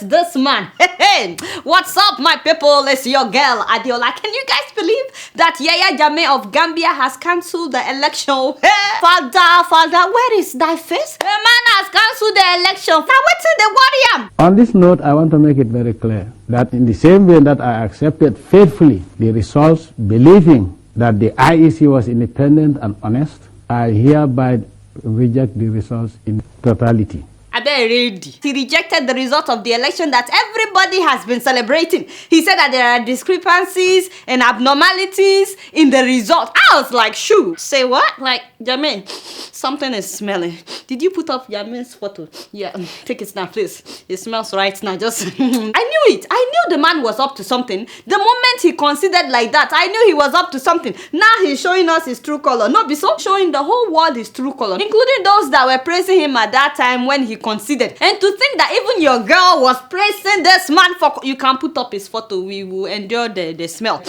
with this man. Hey, what's up, my people? It's your girl, Adeola. Can you guys believe that Yahya Jammeh of Gambia has cancelled the election? Hey, father, where is thy face? The man has cancelled the election. Now what's in the warrior? On this note, I want to make it very clear that in the same way that I accepted faithfully the results, believing that the IEC was independent and honest, I hereby reject the results in totality. He rejected the result of the election that everybody has been celebrating. He said that there are discrepancies and abnormalities in the result. I was like, shoo. Say what? Like, Jammeh, something is smelling. Did you put up Jammeh's photo? Yeah, take it now, please. It smells right now. Just, I knew it. I knew the man was up to something. The moment he considered like that, I knew he was up to something. Now he's showing us his true color. No, be so showing the whole world his true color, including those that were praising him at that time when he considered. And to think that even your girl was praising this man for, you can put up his photo, we will endure the smell.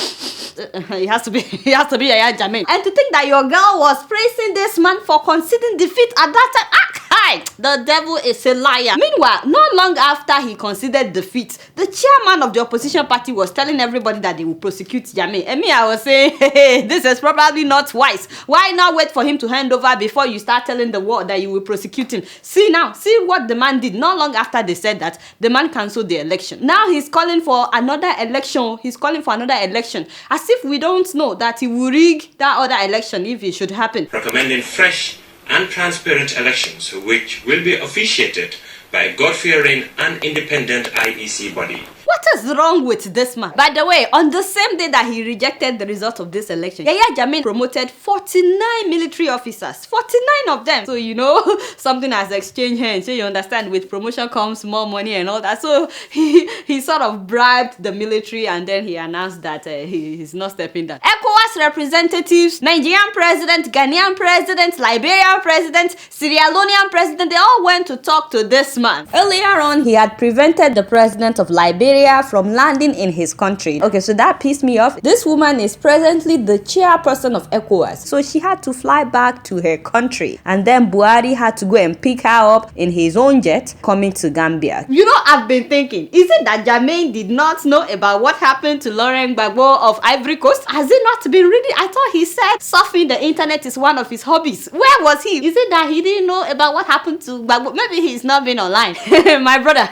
It has to be Yahya Jammeh. And to think that your girl was praising this man for conceding defeat at that time, the devil is a liar. Meanwhile, not long after he conceded defeat, the chairman of the opposition party was telling everybody that they will prosecute Jammeh. And me, I was saying, hey, this is probably not wise. Why not wait for him to hand over before you start telling the world that you will prosecute him? See now, see what the man did. Not long after they said that, the man cancelled the election. Now he's calling for another election. He's calling for another election. As if we don't know that he will rig that other election if it should happen. Recommending fresh and transparent elections which will be officiated by a God-fearing and independent IEC body. What is wrong with this man? By the way, on the same day that he rejected the result of this election, Yahya Jammeh promoted 49 military officers. 49 of them. So, you know, something has exchanged hands. So you understand, with promotion comes more money and all that. So he sort of bribed the military and then he announced that he's not stepping down. ECOWAS representatives, Nigerian president, Ghanaian president, Liberian president, Sierra Leonean president, they all went to talk to this man. Earlier on, he had prevented the president of Liberia from landing in his country. Okay, so that pissed me off. This woman is presently the chairperson of ECOWAS, so she had to fly back to her country, and then Buhari had to go and pick her up in his own jet coming to Gambia. You know, I've been thinking, is it that Jammeh did not know about what happened to Laurent Gbagbo of Ivory Coast? Has it not been reading? I thought he said surfing the internet is one of his hobbies. Where was he? Is it that he didn't know about what happened to Gbagbo? Maybe he's not been online. My brother.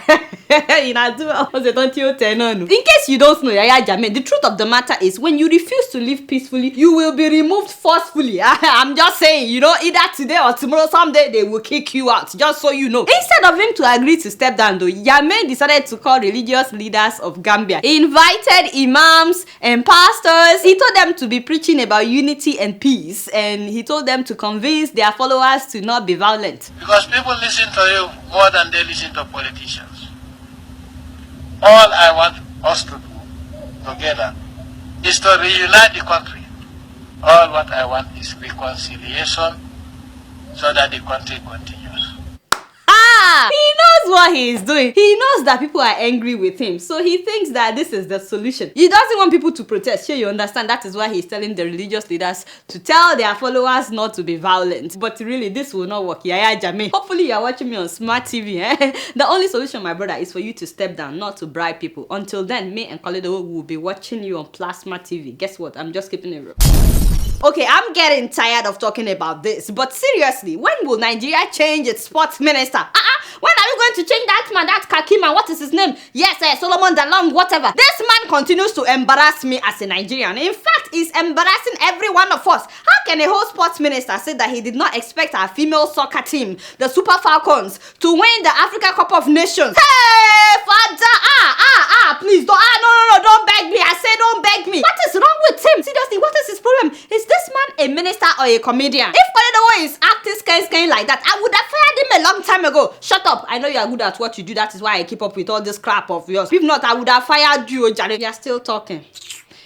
In case you don't know Yahya Jammeh, the truth of the matter is when you refuse to live peacefully, you will be removed forcefully. I'm just saying, you know, either today or tomorrow, someday they will kick you out, just so you know. Instead of him to agree to step down though, Jammeh decided to call religious leaders of Gambia. He invited imams and pastors. He told them to be preaching about unity and peace, and he told them to convince their followers to not be violent. Because people listen to you more than they listen to politicians. All I want us to do together is to reunite the country. All what I want is reconciliation so that the country continues. He knows what he is doing. He knows that people are angry with him, so he thinks that this is the solution. He doesn't want people to protest. Sure, you understand? That is why he's telling the religious leaders to tell their followers not to be violent. But really, this will not work. Yahya Jammeh, hopefully you're watching me on smart TV. The only solution, my brother, is for you to step down, not to bribe people. Until then, me and Koledo will be watching you on Plasma TV. Guess what? I'm just keeping it real. Okay, I'm getting tired of talking about this, but seriously, when will Nigeria change its sports minister? When are you going to change that man, that khaki man, what is his name? Yes, Solomon Dalung, whatever. This man continues to embarrass me as a Nigerian. In fact, he's embarrassing every one of us. How can a whole sports minister say that he did not expect our female soccer team, the Super Falcons, to win the Africa Cup of Nations? Hey, father, please don't, no, don't beg me. I say don't beg me. What is wrong with him? Seriously, what is his problem? Is this man a minister or a comedian? If Koledo is acting scared like that, I would have fired him a long time ago. Shut up. I know you are good at what you do. That is why I keep up with all this crap of yours. If not, I would have fired you, Jared. You are still talking.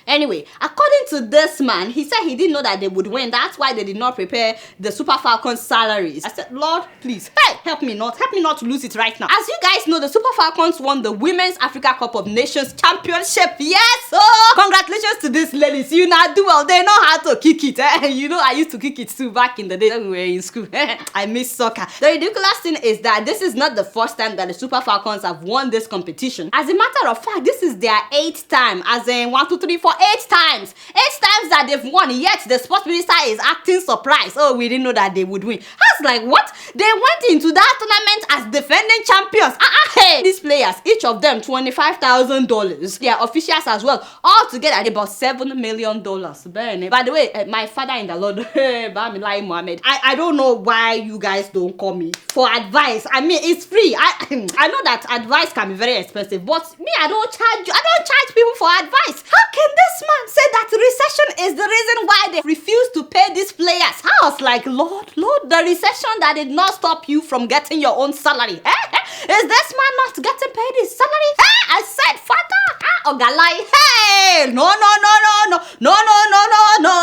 Anyway, according to this man, he said he didn't know that they would win. That's why they did not prepare the Super Falcons salaries. I said, Lord, please, hey, help me not to lose it right now. As you guys know, the Super Falcons won the Women's Africa Cup of Nations Championship. Yes, oh, congratulations to these ladies. You now do well. They know how to kick it. You know, I used to kick it too back in the day when we were in school. I miss soccer. The ridiculous thing is that this is not the first time that the Super Falcons have won this competition. As a matter of fact, this is their 8th time. As in 1, 2, 3, 4, 8 times. 8 times that they've won. Yet the sports minister is acting surprised. Oh, we didn't know that they would win. I was like, what? They went into that tournament as defending champions. Hey, these players, each of them $25,000. Their officials as well, all together about $7 million. By the way, my father in the Lord, Muhammad, I don't know why you guys don't call me for advice. I mean, it's free. I know that advice can be very expensive, but me, I don't charge you. I don't charge people for advice. How can this man say that recession is the reason why they refuse to pay these players? I was like, Lord, the recession that did not stop you from getting your own salary. Is this man not getting paid his salary? I said, Father, Ogalai, hey, no,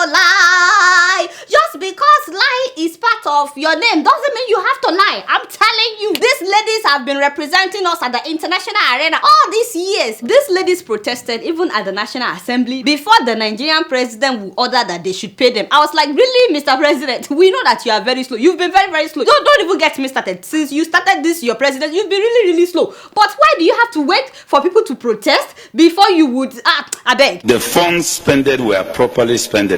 lie. Just because lie is part of your name doesn't mean you have to lie. I'm telling you, these ladies have been representing us at the international arena all these years. These ladies protested even at the National Assembly before the Nigerian president would order that they should pay them. I was like, really, Mr. President? We know that you are very slow. You've been very, very slow. Don't even get me started. Since you started this, your president, you've been really, really slow. But why do you have to wait for people to protest before you would, I beg? The funds spent were properly spent.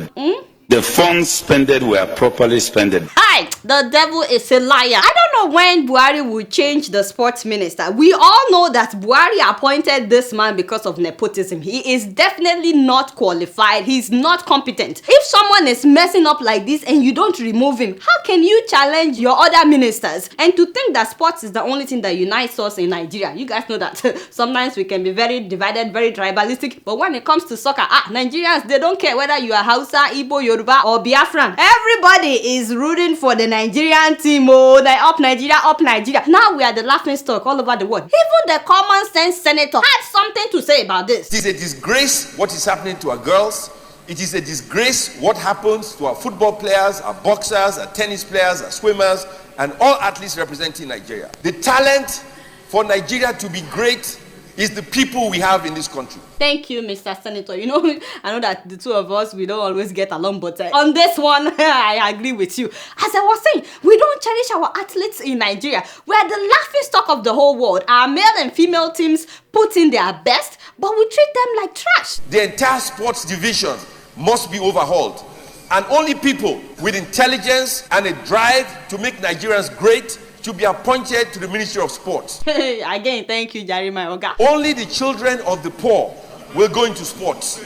The funds spent were properly spent. Hi, the devil is a liar. I don't know when Buhari will change the sports minister. We all know that Buhari appointed this man because of nepotism. He is definitely not qualified. He's not competent. If someone is messing up like this and you don't remove him, how can you challenge your other ministers? And to think that sports is the only thing that unites us in Nigeria. You guys know that sometimes we can be very divided, very tribalistic. But when it comes to soccer, Nigerians, they don't care whether you are Hausa, Igbo, Yoruba, or Biafran. Everybody is rooting for the Nigerian team. Oh, they up Nigeria, up Nigeria. Now we are the laughing stock all over the world. Even the common sense senator had something to say about this. It is a disgrace what is happening to our girls. It is a disgrace what happens to our football players, our boxers, our tennis players, our swimmers, and all athletes representing Nigeria. The talent for Nigeria to be great is the people we have in this country. Thank you, Mr. Senator. You know, I know that the two of us, we don't always get along, but on this one, I agree with you. As I was saying, we don't cherish our athletes in Nigeria. We are the laughing stock of the whole world. Our male and female teams put in their best, but we treat them like trash. The entire sports division must be overhauled. And only people with intelligence and a drive to make Nigerians great to be appointed to the Ministry of Sports. Again, thank you, Jeremiah Oga. Only the children of the poor will go into sports.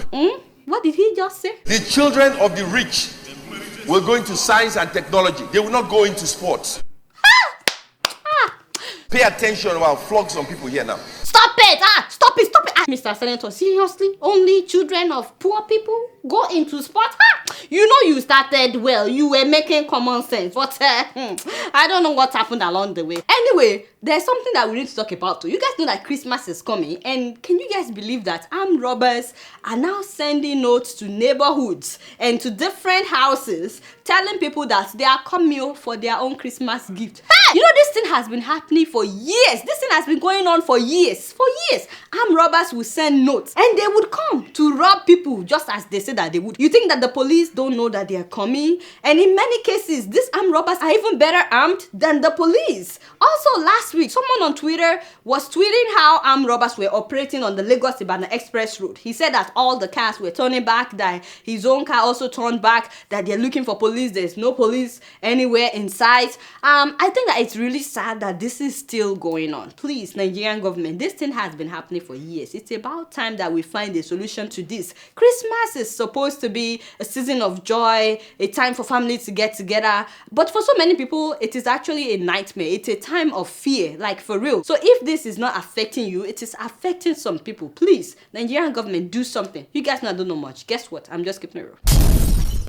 What did he just say? The children of the rich will go into science and technology. They will not go into sports. Pay attention while flog some people here now. Stop it! Stop it! Mr. Senator, seriously? Only children of poor people go into sports? You know you started well. You were making common sense. But I don't know what happened along the way. Anyway, there's something that we need to talk about too. You guys know that Christmas is coming. And can you guys believe that armed robbers are now sending notes to neighborhoods and to different houses telling people that they are coming for their own Christmas gift? You know, this thing has been happening for years. This thing has been going on for years. For years, armed robbers will send notes and they would come to rob people just as they said that they would. You think that the police don't know that they are coming? And in many cases, these armed robbers are even better armed than the police. Also, last week, someone on Twitter was tweeting how armed robbers were operating on the Lagos-Ibadan Express Road. He said that all the cars were turning back, that his own car also turned back, that they're looking for police. There's no police anywhere in sight. I think that it's really sad that this is still going on. Please, Nigerian government, this thing has been happening for years. It's about time that we find a solution to this. Christmas is supposed to be a season of joy, a time for families to get together. But for so many people, it is actually a nightmare. It's a time of fear, like for real. So if this is not affecting you, it is affecting some people. Please, Nigerian government, do something. You guys don't know much. Guess what? I'm just keeping it real.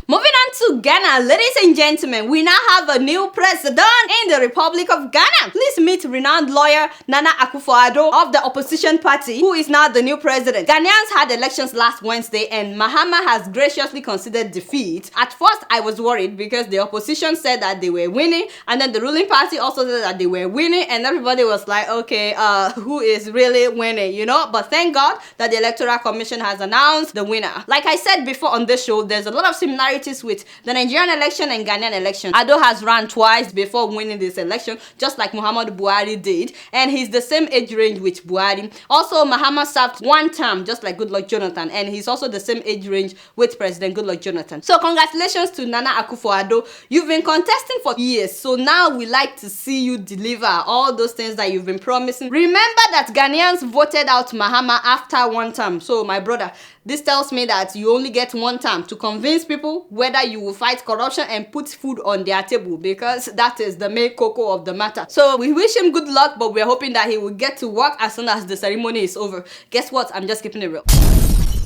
Moving on to Ghana, ladies and gentlemen. We now have a new president in the Republic of Ghana. Please meet renowned lawyer Nana Akufo Addo of the opposition party, who is now the new president. Ghanaians had elections last Wednesday and Mahama has graciously conceded defeat. At first, I was worried because the opposition said that they were winning, and then the ruling party also said that they were winning, and everybody was like, okay, who is really winning, you know? But thank God that the Electoral Commission has announced the winner. Like I said before on this show, there's a lot of similarities with the Nigerian election and Ghanaian election. Addo has run twice before winning this election, just like Muhammadu Buhari did, and he's the same age range with Buhari. Also, Mahama served one term, just like Goodluck Jonathan, and he's also the same age range with President Goodluck Jonathan. So congratulations to Nana Akufo Addo. You've been contesting for years, so now we like to see you deliver all those things that you've been promising. Remember that Ghanaians voted out Mahama after one term. So my brother, this tells me that you only get one term to convince people whether you will fight corruption and put food on their table, because that is the main cocoa of the matter. So we wish him good luck, but we're hoping that he will get to work as soon as the ceremony is over. Guess what? I'm just keeping it real.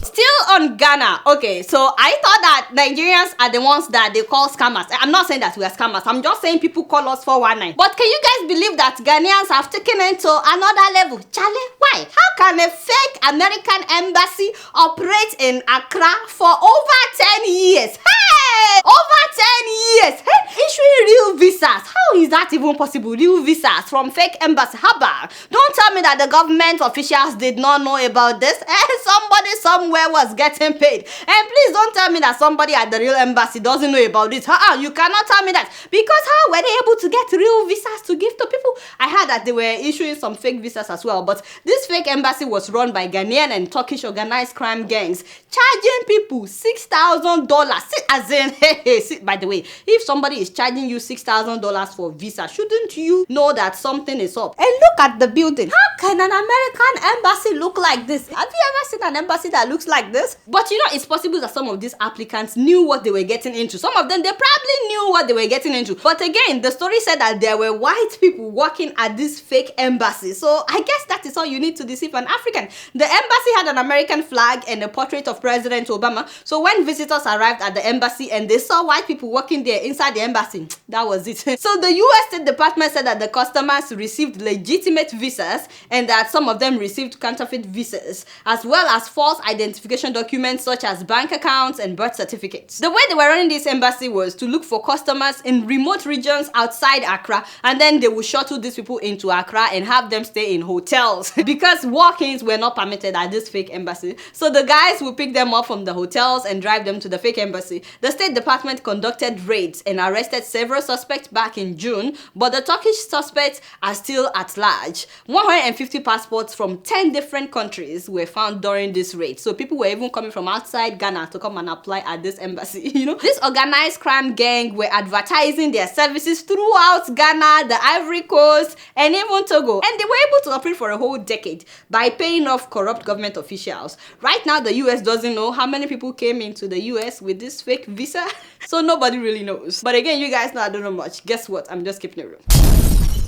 Still on Ghana. Okay, so I thought that Nigerians are the ones that they call scammers. I'm not saying that we are scammers. I'm just saying people call us 419. But can you guys believe that Ghanaians have taken it to another level? Charlie, why? How can a fake American embassy operate in Accra for over 10 years? Hey! Over 10 years! Hey! Issuing real visas. How is that even possible? Real visas from fake embassy. How about? Don't tell me that the government officials did not know about this. Somebody somewhere was getting paid. And please don't tell me that somebody at the real embassy doesn't know about it. You cannot tell me that. Because how were they able to get real visas to give to people? I heard that they were issuing some fake visas as well. But this fake embassy was run by Ghanaian and Turkish organized crime gangs, charging people $6,000. As in, hey, by the way, if somebody is charging you $6,000 for visa, shouldn't you know that something is up? And look at the building. How can an American embassy look like this? Have you ever seen an embassy that looks like this? But you know, it's possible that some of these applicants knew what they were getting into. Some of them, they probably knew what they were getting into. But again, the story said that there were white people working at this fake embassy. So I guess that is all you need to deceive an African. The embassy had an American flag and a portrait of President Obama. So when visitors arrived at the embassy and they saw white people working there inside the embassy, that was it. So the US State Department said that the customers received legitimate visas and that some of them received counterfeit visas, as well as false identification documents such as bank accounts and birth certificates. The way they were running this embassy was to look for customers in remote regions outside Accra, and then they would shuttle these people into Accra and have them stay in hotels because walk-ins were not permitted at this fake embassy. So the guys would pick them up from the hotels and drive them to the fake embassy. The State Department conducted raids and arrested several suspects back in June, but the Turkish suspects are still at large. 150 passports from 10 different countries were found during this raid. So people were even coming from outside Ghana to come and apply at this embassy. You know, this organized crime gang were advertising their services throughout Ghana, the Ivory Coast, and even Togo. And they were able to operate for a whole decade by paying off corrupt government officials. Right now, the US doesn't know how many people came into the US with this fake visa. So nobody really knows. But again, you guys know I don't know much. Guess what? I'm just keeping it real.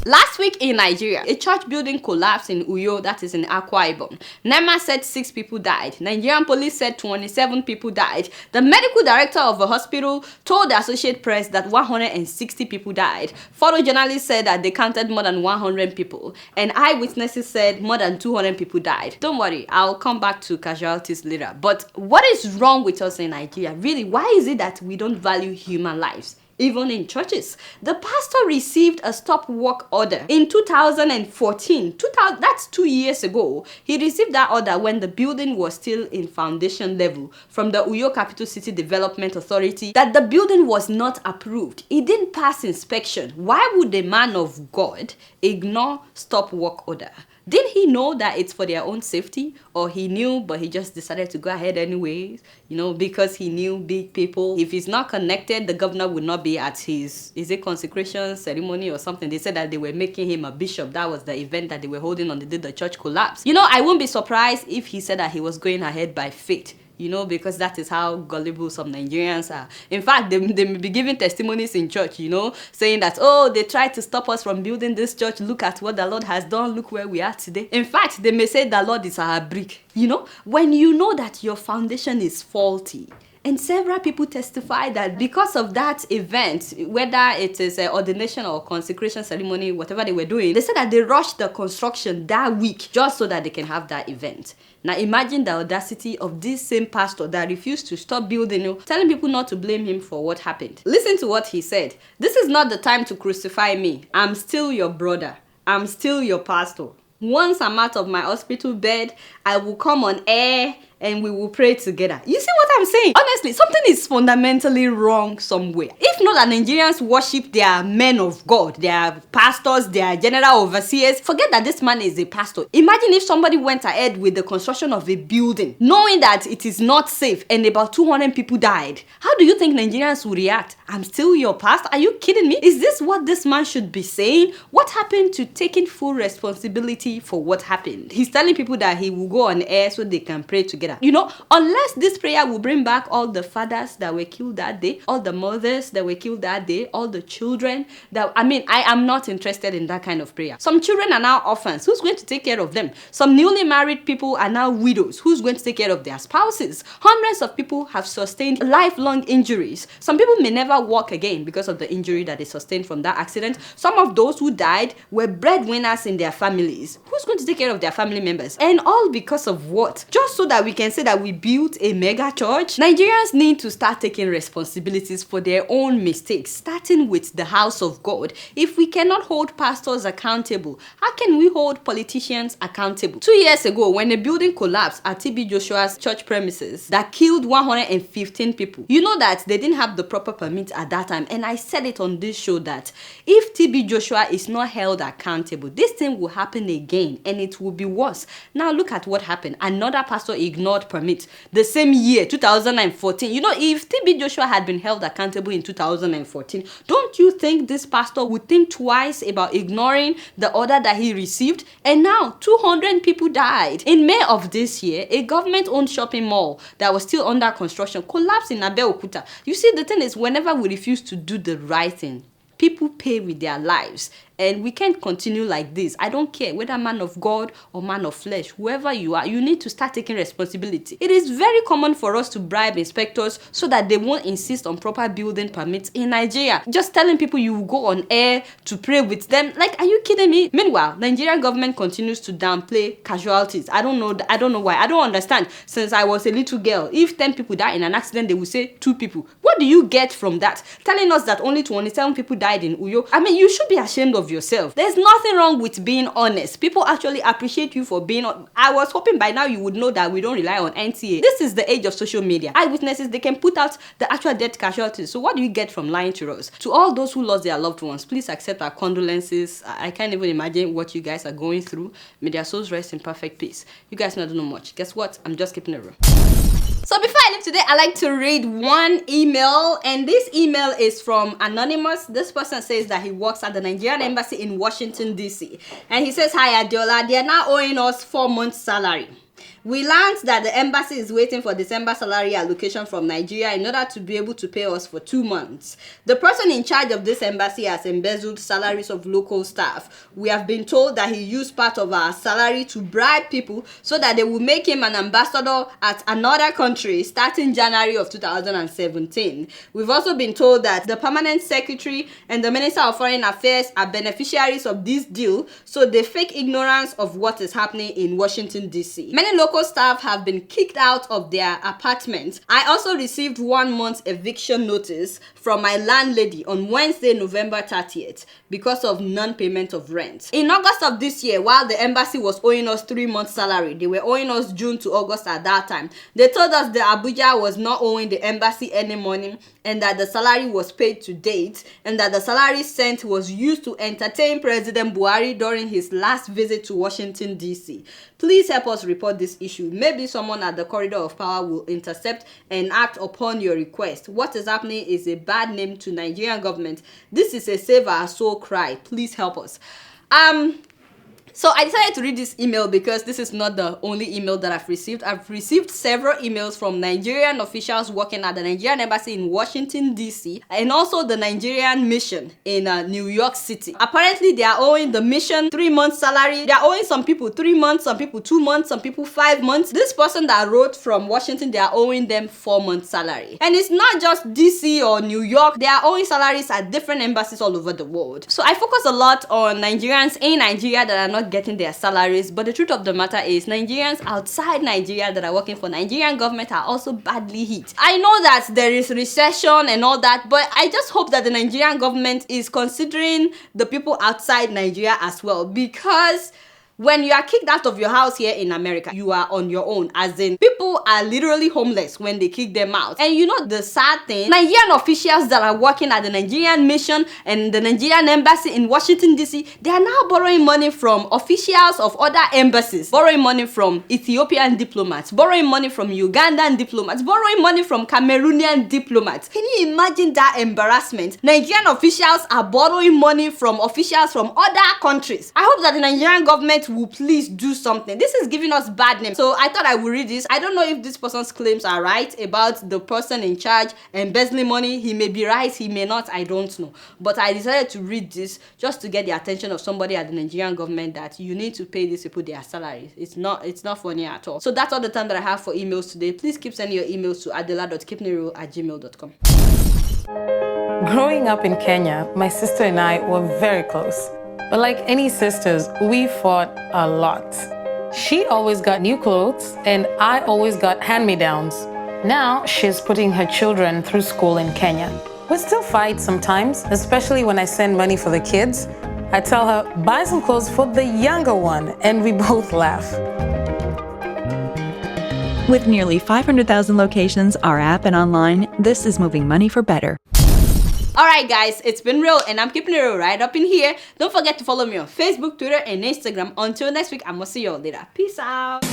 Last week in Nigeria, a church building collapsed in Uyo, that is in Akwa Ibom. NEMA said 6 people died. Nigerian police said 27 people died. The medical director of a hospital told the Associated Press that 160 people died. Photojournalists said that they counted more than 100 people. And eyewitnesses said more than 200 people died. Don't worry, I'll come back to casualties later. But what is wrong with us in Nigeria? Really, why is it that we don't value human lives? Even in churches. The pastor received a stop work order in 2014. That's 2 years ago. He received that order when the building was still in foundation level from the Uyo Capital City Development Authority, that the building was not approved. It didn't pass inspection. Why would a man of God ignore stop work order? Did he know that it's for their own safety? Or he knew, but he just decided to go ahead anyways? You know, because he knew big people. If he's not connected, the governor would not be at his, is it consecration ceremony or something? They said that they were making him a bishop. That was the event that they were holding on the day the church collapsed. You know, I won't be surprised if he said that he was going ahead by faith. You know, because that is how gullible some Nigerians are. In fact, they may be giving testimonies in church, you know, saying that, oh, they tried to stop us from building this church. Look at what the Lord has done. Look where we are today. In fact, they may say the Lord is our brick. You know, when you know that your foundation is faulty And several people testify that because of that event, whether it is an ordination or consecration ceremony, whatever they were doing, they said that they rushed the construction that week just so that they can have that event. Now imagine the audacity of this same pastor that refused to stop building, telling people not to blame him for what happened. Listen to what he said. "This is not the time to crucify me. I'm still your brother. I'm still your pastor. Once I'm out of my hospital bed, I will come on air and we will pray together." You see what I'm saying? Honestly, something is fundamentally wrong somewhere. If not that Nigerians worship their men of God, their pastors, their general overseers, forget that this man is a pastor. Imagine if somebody went ahead with the construction of a building, knowing that it is not safe and about 200 people died. How do you think Nigerians would react? "I'm still your pastor? Are you kidding me?" Is this what this man should be saying? What happened to taking full responsibility for what happened? He's telling people that he will go on air so they can pray together. Unless this prayer will bring back all the fathers that were killed that day, all the mothers that were killed that day, all the children I am not interested in that kind of prayer. Some children are now orphans. Who's going to take care of them? Some newly married people are now widows. Who's going to take care of their spouses? Hundreds of people have sustained lifelong injuries. Some people may never walk again because of the injury that they sustained from that accident. Some of those who died were breadwinners in their families. Who's going to take care of their family members? And all because of what? Just so that we can say that we built a mega church? Nigerians need to start taking responsibilities for their own mistakes, starting with the house of God. If we cannot hold pastors accountable, how can we hold politicians accountable? 2 years ago, when a building collapsed at TB Joshua's church premises that killed 115 people, you know that they didn't have the proper permit at that time. And I said it on this show that if TB Joshua is not held accountable, this thing will happen again and it will be worse. Now look at what happened. Another pastor ignored permit the same year, 2014. If TB Joshua had been held accountable in 2014, don't you think this pastor would think twice about ignoring the order that he received? And now 200 people died. In May of this year, a government-owned shopping mall that was still under construction collapsed in Adeola. You see, the thing is, whenever we refuse to do the right thing, people pay with their lives. And we can't continue like this. I don't care whether man of God or man of flesh, whoever you are, you need to start taking responsibility. It is very common for us to bribe inspectors so that they won't insist on proper building permits in Nigeria. Just telling people you will go on air to pray with them. Like, are you kidding me? Meanwhile, Nigerian government continues to downplay casualties. I don't know why. I don't understand. Since I was a little girl, if 10 people die in an accident, they will say 2 people. What do you get from that? Telling us that only 27 people died in Uyo. You should be ashamed of yourself. There's nothing wrong with being honest. People actually appreciate you for being honest. I was hoping by now you would know that we don't rely on NTA. This is the age of social media. Eyewitnesses, they can put out the actual death casualties. So what do you get from lying to us? To all those who lost their loved ones, please accept our condolences. I can't even imagine what you guys are going through. May their souls rest in perfect peace. You guys don't know much. Guess what? I'm just keeping it real. So before I leave today, I like to read one email, and this email is from Anonymous. This person says that he works at the Nigerian Embassy in Washington, D.C. And he says, "Hi Adeola, they are now owing us 4 months' salary. We learned that the embassy is waiting for December salary allocation from Nigeria in order to be able to pay us for 2 months. The person in charge of this embassy has embezzled salaries of local staff. We have been told that he used part of our salary to bribe people so that they will make him an ambassador at another country starting January of 2017. We've also been told that the permanent secretary and the Minister of Foreign Affairs are beneficiaries of this deal, so they fake ignorance of what is happening in Washington, D.C. Many local staff have been kicked out of their apartments. I also received 1 month's eviction notice from my landlady on Wednesday, November 30th because of non-payment of rent. In August of this year, while the embassy was owing us 3 months' salary, they were owing us June to August at that time. They told us the Abuja was not owing the embassy any money and that the salary was paid to date and that the salary sent was used to entertain President Buhari during his last visit to Washington, D.C. Please help us report this issue. Maybe someone at the corridor of power will intercept and act upon your request. What is happening is a bad name to Nigerian government. This is a save our soul cry. Please help us." So I decided to read this email because this is not the only email that I've received. I've received several emails from Nigerian officials working at the Nigerian Embassy in Washington, D.C. and also the Nigerian mission in New York City. Apparently, they are owing the mission 3 months salary. They are owing some people 3 months, some people 2 months, some people 5 months. This person that wrote from Washington, they are owing them 4 months salary. And it's not just D.C. or New York. They are owing salaries at different embassies all over the world. So I focus a lot on Nigerians in Nigeria that are not getting their salaries, but the truth of the matter is Nigerians outside Nigeria that are working for Nigerian government are also badly hit. I know that there is recession and all that, but I just hope that the Nigerian government is considering the people outside Nigeria as well, because when you are kicked out of your house here in America, you are on your own. As in, people are literally homeless when they kick them out. And you know the sad thing? Nigerian officials that are working at the Nigerian mission and the Nigerian embassy in Washington, D.C., they are now borrowing money from officials of other embassies, borrowing money from Ethiopian diplomats, borrowing money from Ugandan diplomats, borrowing money from Cameroonian diplomats. Can you imagine that embarrassment? Nigerian officials are borrowing money from officials from other countries. I hope that the Nigerian government will please do something. This is giving us bad name. So I thought I would read this. I don't know if this person's claims are right about the person in charge embezzling money. He may be right, he may not, I don't know. But I decided to read this just to get the attention of somebody at the Nigerian government that you need to pay these people their salaries. It's not funny at all. So that's all the time that I have for emails today. Please keep sending your emails to adeola.kipnero@gmail.com. Growing up in Kenya, my sister and I were very close. But like any sisters, we fought a lot. She always got new clothes, and I always got hand-me-downs. Now she's putting her children through school in Kenya. We still fight sometimes, especially when I send money for the kids. I tell her, buy some clothes for the younger one, and we both laugh. With nearly 500,000 locations, our app and online, this is moving money for better. Alright guys, it's been real and I'm keeping it real right up in here. Don't forget to follow me on Facebook, Twitter, and Instagram. Until next week, I'm gonna see you all later. Peace out.